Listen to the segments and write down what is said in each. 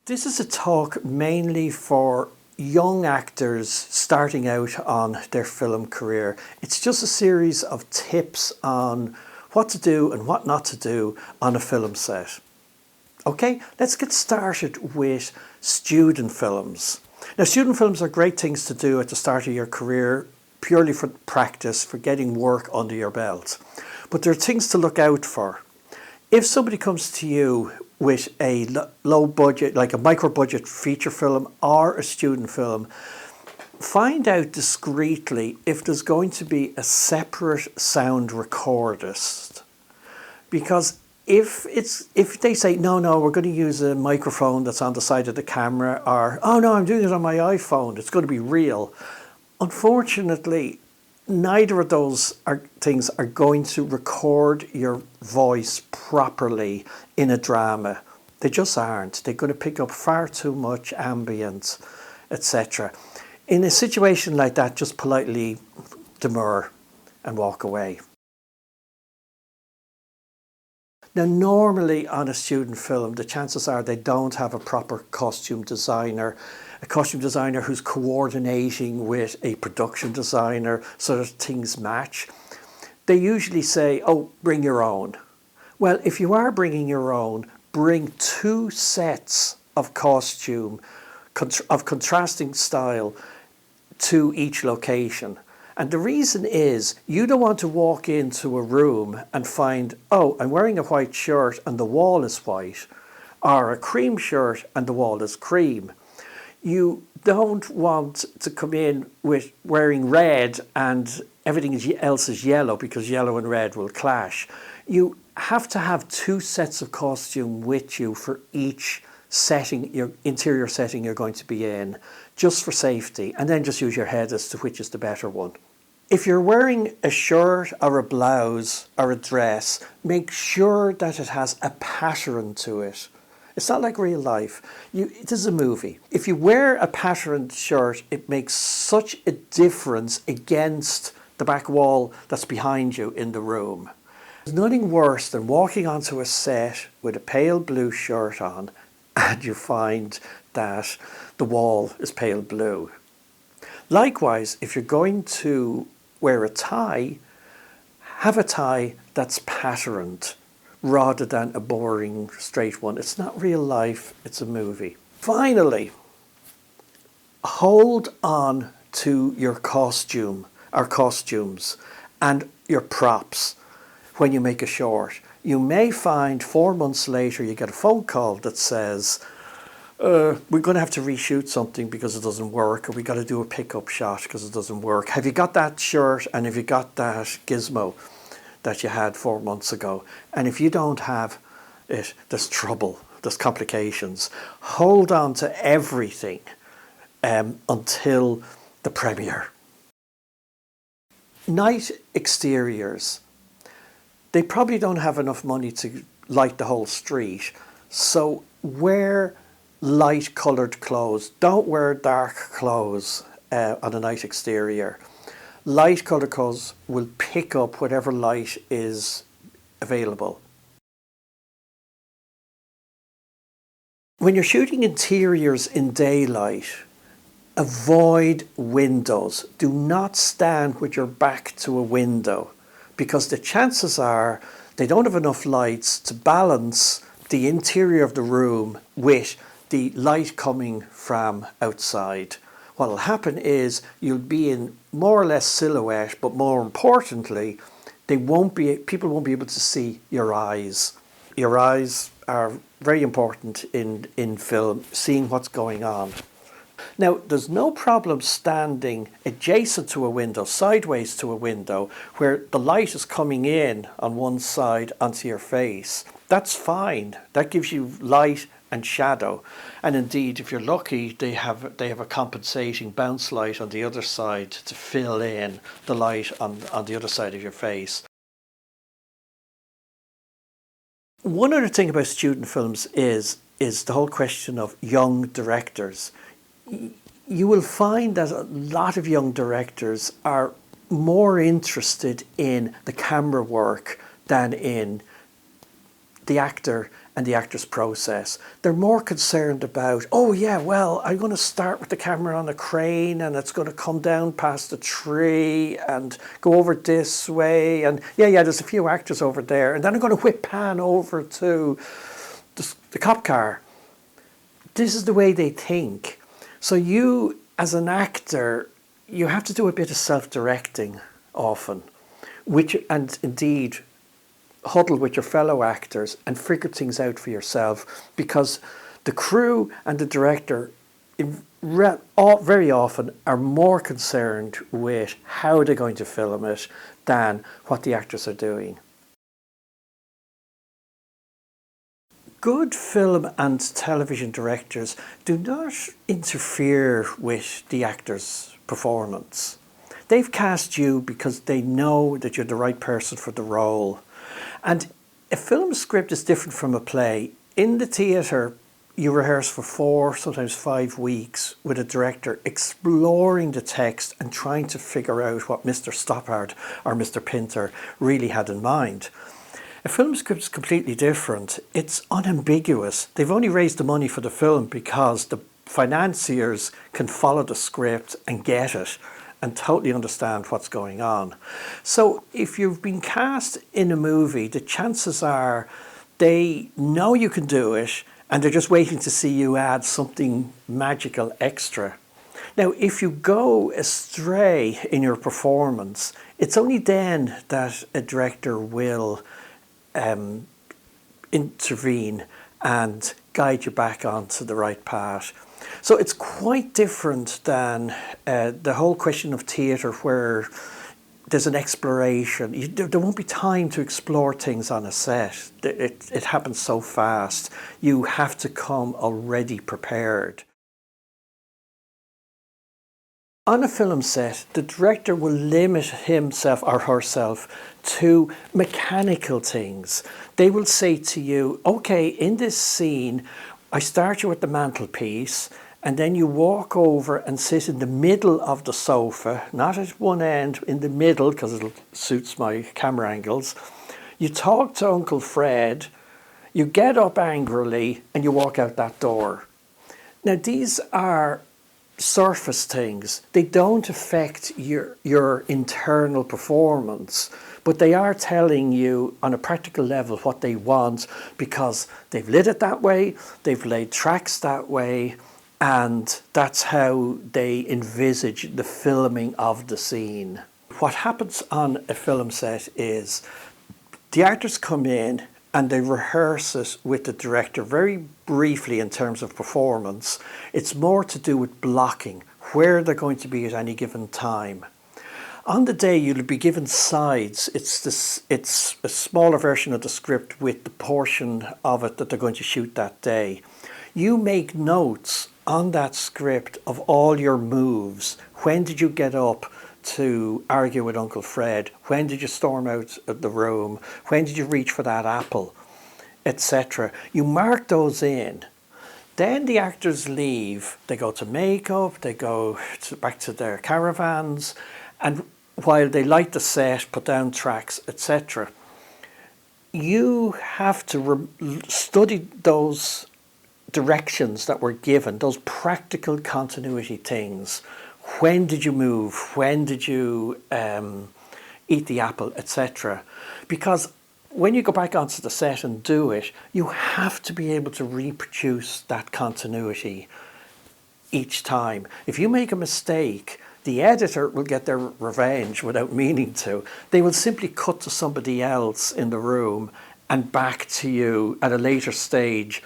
This is a talk mainly for young actors starting out on their film career. It's just a series of tips on what to do and what not to do on a film set. Okay, let's get started with student films. Now, student films are great things to do at the start of your career, purely for practice, for getting work under your belt. But there are things to look out for. If somebody comes to you with a low budget, like a micro budget feature film or a student film, find out discreetly if there's going to be a separate sound recordist. Because if they say, no, we're going to use a microphone that's on the side of the camera, or, oh no, I'm doing it on my iPhone, it's going to be real. Unfortunately, neither of those things are going to record your voice properly in a drama. They just aren't. They're going to pick up far too much ambient, etc. In a situation like that, just politely demur and walk away. Now, normally on a student film, the chances are they don't have a proper costume designer who's coordinating with a production designer so that things match. They usually say, oh, bring your own. Well, if you are bringing your own, bring 2 sets of costume of contrasting style to each location. And the reason is you don't want to walk into a room and find, oh, I'm wearing a white shirt and the wall is white, or a cream shirt and the wall is cream. You don't want to come in with wearing red and everything else is yellow, because yellow and red will clash. You have to have 2 sets of costume with you for each setting, your interior setting you're going to be in, just for safety, and then just use your head as to which is the better one. If you're wearing a shirt or a blouse or a dress, make sure that it has a pattern to it. It's not like real life. It is a movie. If you wear a patterned shirt, it makes such a difference against the back wall that's behind you in the room. There's nothing worse than walking onto a set with a pale blue shirt on and you find that the wall is pale blue. Likewise, if you're going to wear a tie, have a tie that's patterned rather than a boring straight one. It's not real life, it's a movie. Finally, hold on to your costume or costumes and your props when you make a short. You may find 4 months later you get a phone call that says, we're going to have to reshoot something because it doesn't work, or we got to do a pickup shot because it doesn't work. Have you got that shirt and have you got that gizmo that you had 4 months ago? And if you don't have it, there's trouble, there's complications. Hold on to everything until the premiere. Night exteriors. They probably don't have enough money to light the whole street, so wear light coloured clothes. Don't wear dark clothes on a night exterior. Light coloured clothes will pick up whatever light is available. When you're shooting interiors in daylight, avoid windows. Do not stand with your back to a window, because the chances are they don't have enough lights to balance the interior of the room with the light coming from outside. What will happen is you'll be in more or less silhouette, but more importantly, people won't be able to see your eyes. Your eyes are very important in film, seeing what's going on. Now, there's no problem standing adjacent to a window, sideways to a window, where the light is coming in on one side onto your face. That's fine. That gives you light and shadow. And indeed, if you're lucky, they have a compensating bounce light on the other side to fill in the light on the other side of your face. One other thing about student films is the whole question of young directors. You will find that a lot of young directors are more interested in the camera work than in the actor and the actor's process. They're more concerned about, oh yeah, well, I'm going to start with the camera on a crane and it's going to come down past the tree and go over this way. And yeah, there's a few actors over there. And then I'm going to whip pan over to the cop car. This is the way they think. So you, as an actor, you have to do a bit of self-directing often, and indeed huddle with your fellow actors and figure things out for yourself, because the crew and the director very often are more concerned with how they're going to film it than what the actors are doing. Good film and television directors do not interfere with the actor's performance. They've cast you because they know that you're the right person for the role. And a film script is different from a play. In the theatre, you rehearse for 4, sometimes 5 weeks with a director, exploring the text and trying to figure out what Mr. Stoppard or Mr. Pinter really had in mind. A film script is completely different. It's unambiguous. They've only raised the money for the film because the financiers can follow the script and get it and totally understand what's going on. So if you've been cast in a movie, the chances are they know you can do it and they're just waiting to see you add something magical extra. Now, if you go astray in your performance, it's only then that a director will intervene and guide you back onto the right path. So it's quite different than the whole question of theatre, where there's an exploration. There won't be time to explore things on a set. It happens so fast. You have to come already prepared. On a film set, the director will limit himself or herself to mechanical things. They will say to you, okay, in this scene, I start you at the mantelpiece, and then you walk over and sit in the middle of the sofa, not at one end, in the middle, because it suits my camera angles. You talk to Uncle Fred, you get up angrily, and you walk out that door. Now, these are surface things. They don't affect your internal performance, but they are telling you on a practical level what they want, because they've lit it that way, they've laid tracks that way, and that's how they envisage the filming of the scene. What happens on a film set is the actors come in and they rehearse it with the director very briefly in terms of performance. It's more to do with blocking, where they're going to be at any given time. On the day, you'll be given sides. It's a smaller version of the script with the portion of it that they're going to shoot that day. You make notes on that script of all your moves. When did you get up to argue with Uncle Fred? When did you storm out of the room? When did you reach for that apple? Etc. You mark those in. Then the actors leave. They go to makeup, they go back to their caravans, and while they light the set, put down tracks, etc., you have to study those directions that were given, those practical continuity things. When did you move? When did you eat the apple, etc.? Because when you go back onto the set and do it, you have to be able to reproduce that continuity each time. If you make a mistake, the editor will get their revenge without meaning to. They will simply cut to somebody else in the room and back to you at a later stage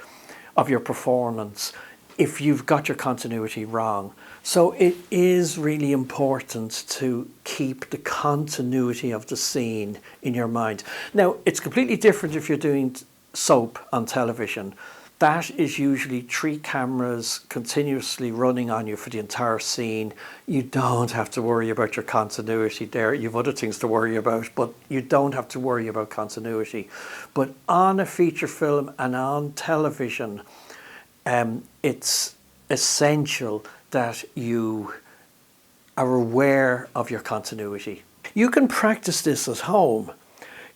of your performance if you've got your continuity wrong. So it is really important to keep the continuity of the scene in your mind. Now, it's completely different if you're doing soap on television. That is usually 3 cameras continuously running on you for the entire scene. You don't have to worry about your continuity there. You have other things to worry about, but you don't have to worry about continuity. But on a feature film and on television, it's essential that you are aware of your continuity. You can practice this at home.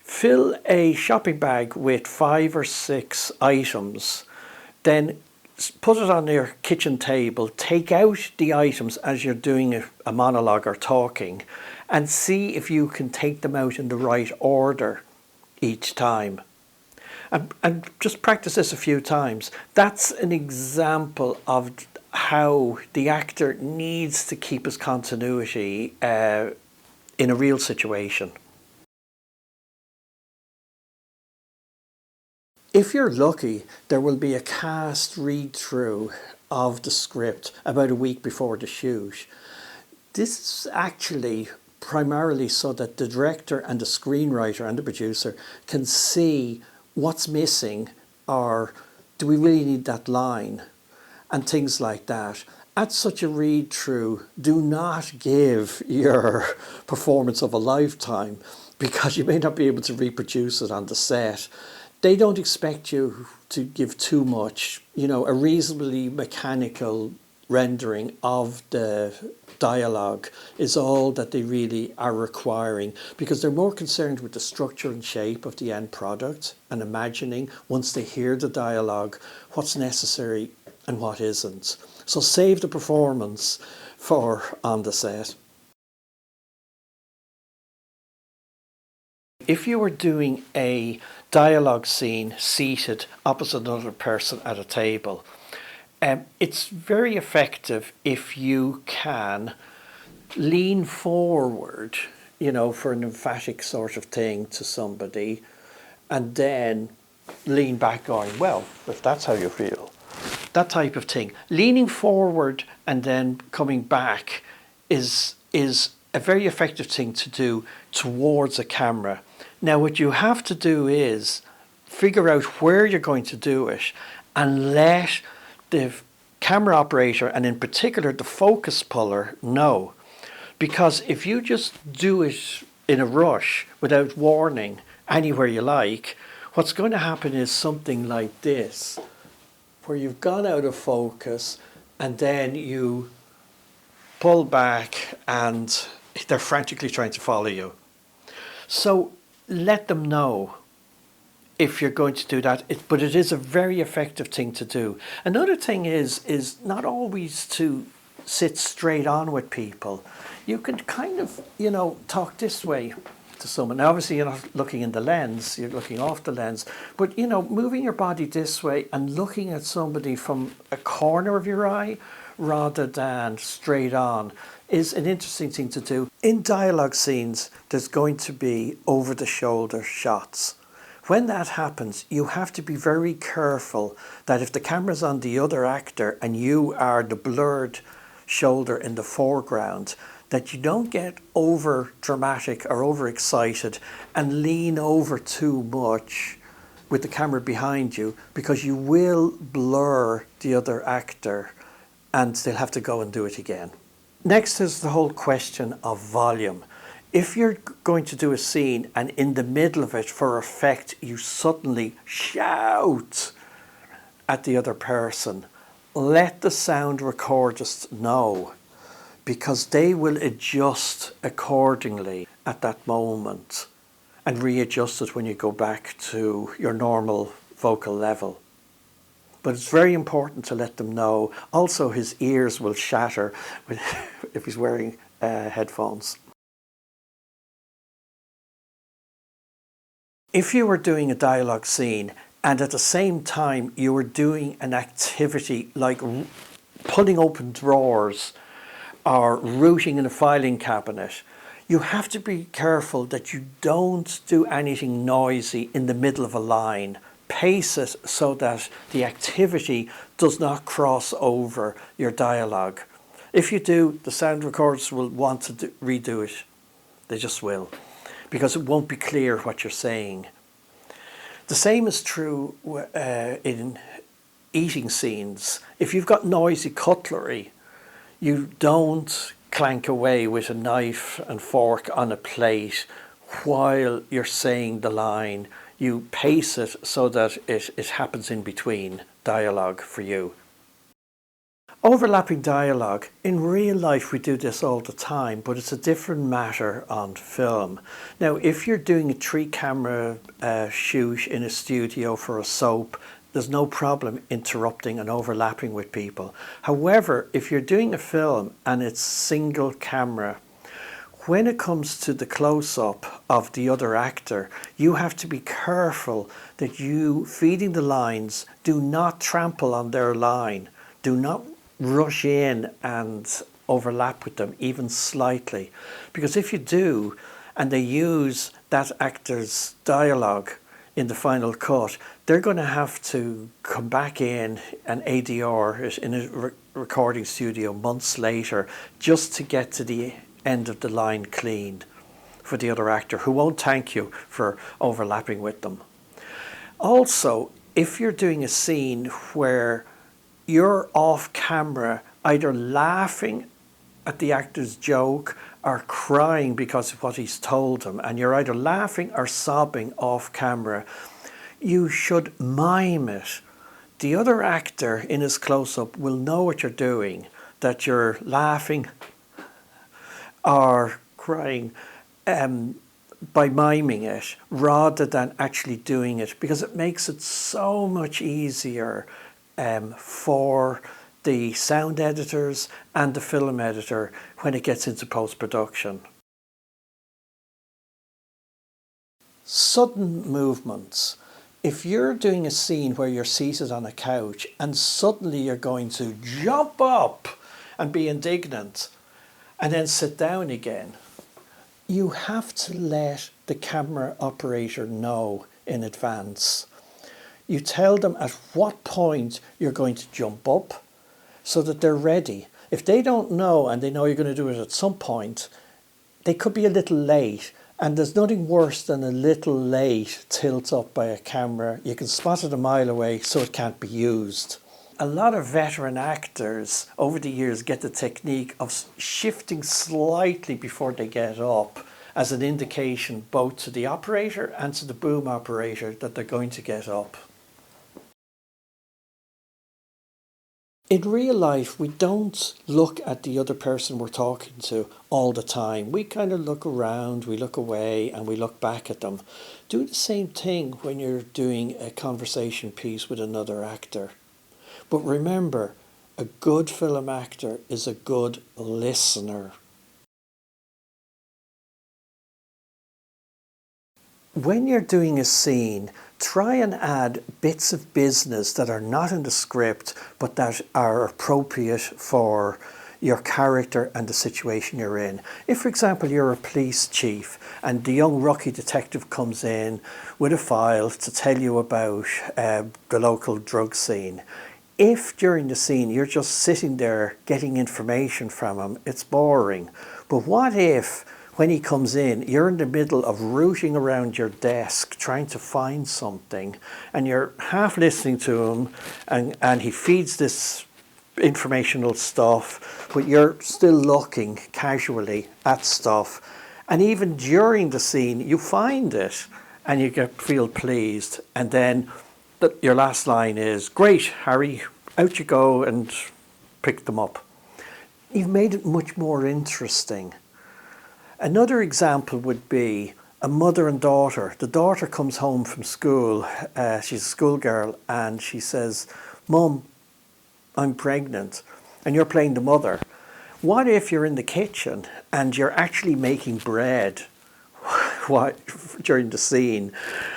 Fill a shopping bag with 5 or 6 items, then put it on your kitchen table, take out the items as you're doing a monologue or talking, and see if you can take them out in the right order each time. And just practice this a few times. That's an example of how the actor needs to keep his continuity in a real situation. If you're lucky, there will be a cast read-through of the script about a week before the shoot. This is actually primarily so that the director and the screenwriter and the producer can see what's missing, or do we really need that line, and things like that. At such a read-through, do not give your performance of a lifetime, because you may not be able to reproduce it on the set. They don't expect you to give too much. You know, a reasonably mechanical rendering of the dialogue is all that they really are requiring, because they're more concerned with the structure and shape of the end product and imagining, once they hear the dialogue, what's necessary and what isn't. So save the performance for on the set. If you were doing a dialogue scene seated opposite another person at a table, it's very effective if you can lean forward, you know, for an emphatic sort of thing to somebody, and then lean back going, well, if that's how you feel. That type of thing. Leaning forward and then coming back is a very effective thing to do towards a camera. Now, what you have to do is figure out where you're going to do it and let the camera operator, and in particular the focus puller, know. Because if you just do it in a rush without warning anywhere you like, what's going to happen is something like this, where you've gone out of focus and then you pull back and they're frantically trying to follow you. So let them know if you're going to do that, but it is a very effective thing to do. Another thing is not always to sit straight on with people. You can kind of, you know, talk this way to someone. Now, obviously, you're not looking in the lens, you're looking off the lens, but, you know, moving your body this way and looking at somebody from a corner of your eye rather than straight on is an interesting thing to do. In dialogue scenes, there's going to be over-the-shoulder shots. When that happens, you have to be very careful that if the camera's on the other actor and you are the blurred shoulder in the foreground, that you don't get over dramatic or over excited and lean over too much with the camera behind you, because you will blur the other actor and they'll have to go and do it again. Next is the whole question of volume. If you're going to do a scene and in the middle of it, for effect, you suddenly shout at the other person, let the sound recordist know, because they will adjust accordingly at that moment and readjust it when you go back to your normal vocal level. But it's very important to let them know. Also, his ears will shatter if he's wearing headphones. If you were doing a dialogue scene and at the same time you were doing an activity like pulling open drawers or rooting in a filing cabinet, you have to be careful that you don't do anything noisy in the middle of a line. Pace it so that the activity does not cross over your dialogue. If you do, the sound recorders will want to redo it. They just will, because it won't be clear what you're saying. The same is true in eating scenes. If you've got noisy cutlery, you don't clank away with a knife and fork on a plate while you're saying the line. You pace it so that it happens in between dialogue for you. Overlapping dialogue. In real life we do this all the time, but it's a different matter on film. Now if you're doing a 3-camera shoot in a studio for a soap, there's no problem interrupting and overlapping with people. However, if you're doing a film and it's single camera, when it comes to the close-up of the other actor, you have to be careful that you, feeding the lines, do not trample on their line. Do not rush in and overlap with them even slightly, because if you do and they use that actor's dialogue in the final cut, they're going to have to come back in and ADR it in a recording studio months later just to get to the end of the line cleaned for the other actor, who won't thank you for overlapping with them. Also, if you're doing a scene where you're off camera either laughing at the actor's joke or crying because of what he's told them, and you're either laughing or sobbing off camera, you should mime it. The other actor in his close-up will know what you're doing, that you're laughing or crying by miming it rather than actually doing it, because it makes it so much easier for the sound editors and the film editor when it gets into post-production. Sudden movements. If you're doing a scene where you're seated on a couch and suddenly you're going to jump up and be indignant and then sit down again, you have to let the camera operator know in advance. You tell them at what point you're going to jump up so that they're ready. If they don't know and they know you're going to do it at some point, they could be a little late. And there's nothing worse than a little late tilt up by a camera. You can spot it a mile away so it can't be used. A lot of veteran actors over the years get the technique of shifting slightly before they get up as an indication both to the operator and to the boom operator that they're going to get up. In real life, we don't look at the other person we're talking to all the time. We kind of look around, we look away, and we look back at them. Do the same thing when you're doing a conversation piece with another actor. But remember, a good film actor is a good listener. When you're doing a scene, try and add bits of business that are not in the script but that are appropriate for your character and the situation you're in. If, for example, you're a police chief and the young rookie detective comes in with a file to tell you about the local drug scene, if during the scene you're just sitting there getting information from him, it's boring. But what if when he comes in, you're in the middle of rooting around your desk trying to find something, and you're half listening to him, and he feeds this informational stuff, but you're still looking casually at stuff. And even during the scene, you find it and you feel pleased. And then your last line is, "Great, Harry, out you go and pick them up." You've made it much more interesting. Another example would be a mother and daughter. The daughter comes home from school, she's a schoolgirl, and she says, "Mum, I'm pregnant," and you're playing the mother. What if you're in the kitchen and you're actually making bread during the scene,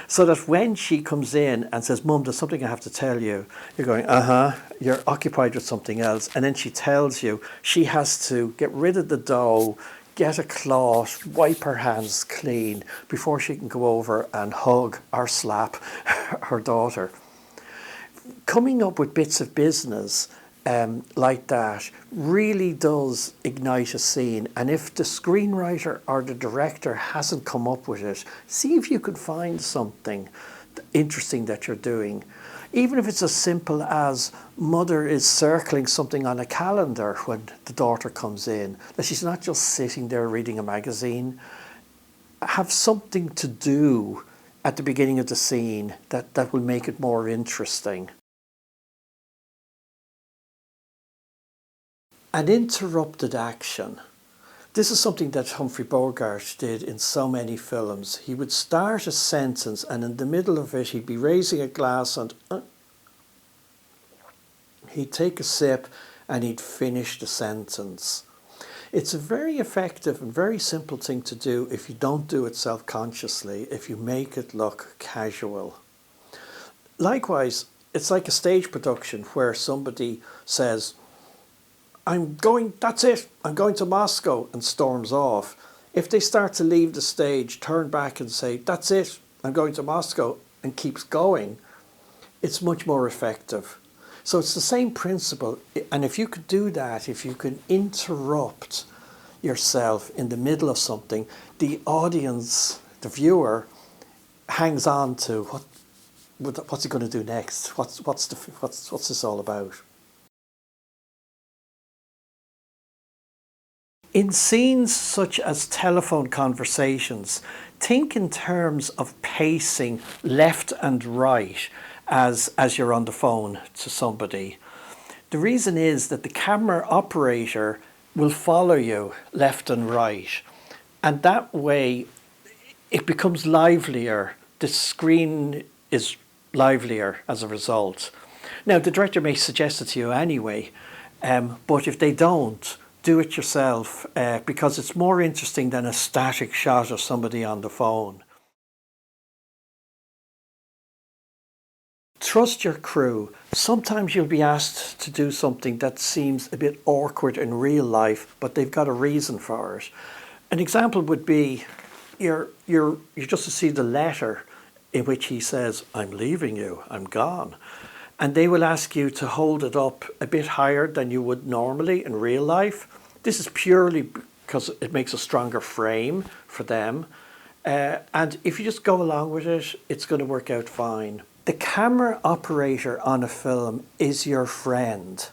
so that when she comes in and says, "Mum, there's something I have to tell you," you're going, you're occupied with something else, and then she tells you she has to get rid of the dough, get a cloth, wipe her hands clean before she can go over and hug or slap her daughter. Coming up with bits of business like that really does ignite a scene, and if the screenwriter or the director hasn't come up with it, see if you can find something interesting that you're doing. Even if it's as simple as mother is circling something on a calendar when the daughter comes in, that she's not just sitting there reading a magazine. Have something to do at the beginning of the scene that will make it more interesting. An interrupted action. This is something that Humphrey Bogart did in so many films. He would start a sentence and in the middle of it he'd be raising a glass and he'd take a sip and he'd finish the sentence. It's a very effective and very simple thing to do if you don't do it self-consciously, if you make it look casual. Likewise, it's like a stage production where somebody says, that's it, I'm going to Moscow, and storms off. If they start to leave the stage, turn back and say, that's it, I'm going to Moscow, and keeps going, it's much more effective. So it's the same principle, and if you could do that, if you can interrupt yourself in the middle of something, the audience, the viewer, hangs on to what's he going to do next? What's this all about? In scenes such as telephone conversations, think in terms of pacing left and right as you're on the phone to somebody. The reason is that the camera operator will follow you left and right, and that way it becomes livelier. The screen is livelier as a result. Now, the director may suggest it to you anyway, but if they don't, do it yourself because it's more interesting than a static shot of somebody on the phone. Trust your crew. Sometimes you'll be asked to do something that seems a bit awkward in real life, but they've got a reason for it. An example would be you're just to see the letter in which he says, I'm leaving you, I'm gone. And they will ask you to hold it up a bit higher than you would normally in real life. This is purely because it makes a stronger frame for them. And if you just go along with it, it's going to work out fine. The camera operator on a film is your friend.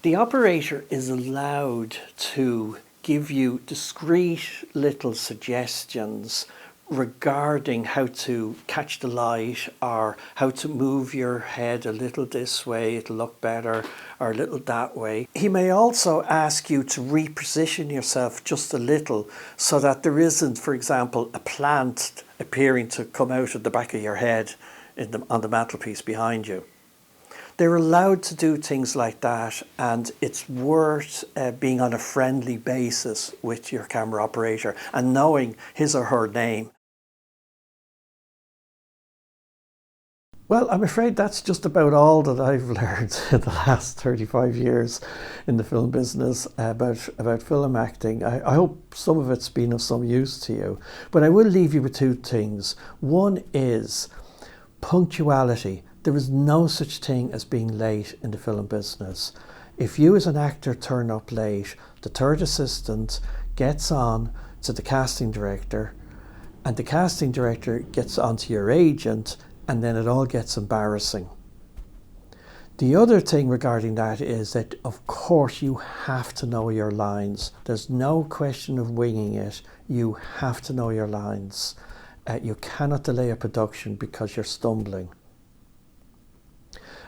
The operator is allowed to give you discreet little suggestions regarding how to catch the light or how to move your head a little this way, it'll look better, or a little that way. He may also ask you to reposition yourself just a little so that there isn't, for example, a plant appearing to come out of the back of your head on the mantelpiece behind you. They're allowed to do things like that, and it's worth being on a friendly basis with your camera operator and knowing his or her name. Well, I'm afraid that's just about all that I've learned in the last 35 years in the film business about film acting. I hope some of it's been of some use to you, but I will leave you with two things. One is punctuality. There is no such thing as being late in the film business. If you as an actor turn up late, the third assistant gets on to the casting director, and the casting director gets on to your agent, and then it all gets embarrassing. The other thing regarding that is that, of course, you have to know your lines. There's no question of winging it. You have to know your lines. You cannot delay a production because you're stumbling.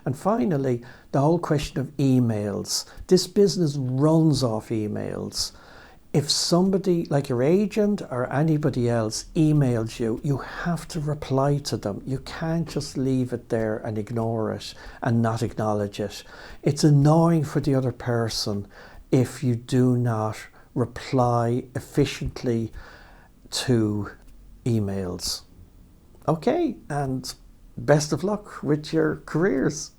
And finally, the whole question of emails. This business runs off emails. If somebody like your agent or anybody else emails you, you have to reply to them. You can't just leave it there and ignore it and not acknowledge it. It's annoying for the other person if you do not reply efficiently to emails. Okay, and best of luck with your careers.